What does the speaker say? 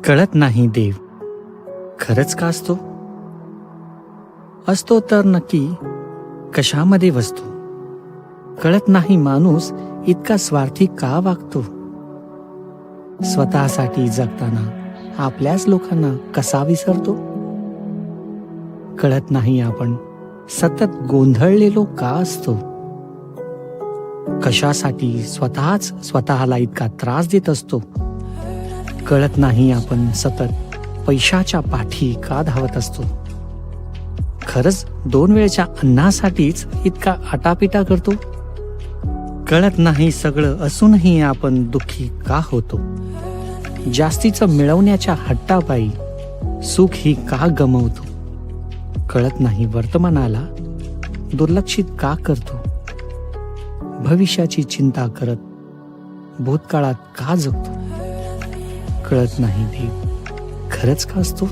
कळत नाही देव खरंच का असतो? असतो तर नक्की कशामध्ये बसतो? कळत नाही माणूस इतका स्वार्थी का वागतो? स्वतःसाठी जगताना आपल्याच लोकांना कसा विसरतो? कळत नाही आपण सतत गोंधळलेलो का असतो? कशासाठी स्वतःला इतका त्रास देत असतो? कळत नाही आपण सतत पैशाच्या पाठी का धावत असतो? खरंच 2 वेळच्या अन्नासाठीच इतका आटापिटा करतो? कळत नाही सगळं असूनही आपण दुःखी का होतो? जास्तीचं मिळवण्याच्या हट्टापायी सुख ही का गमावतो? कळत नाही वर्तमानाला दुर्लक्षित का करतो? भविष्याची चिंता करत भूतकाळात का जगतो? कळत नाही देव खरंच का असतो?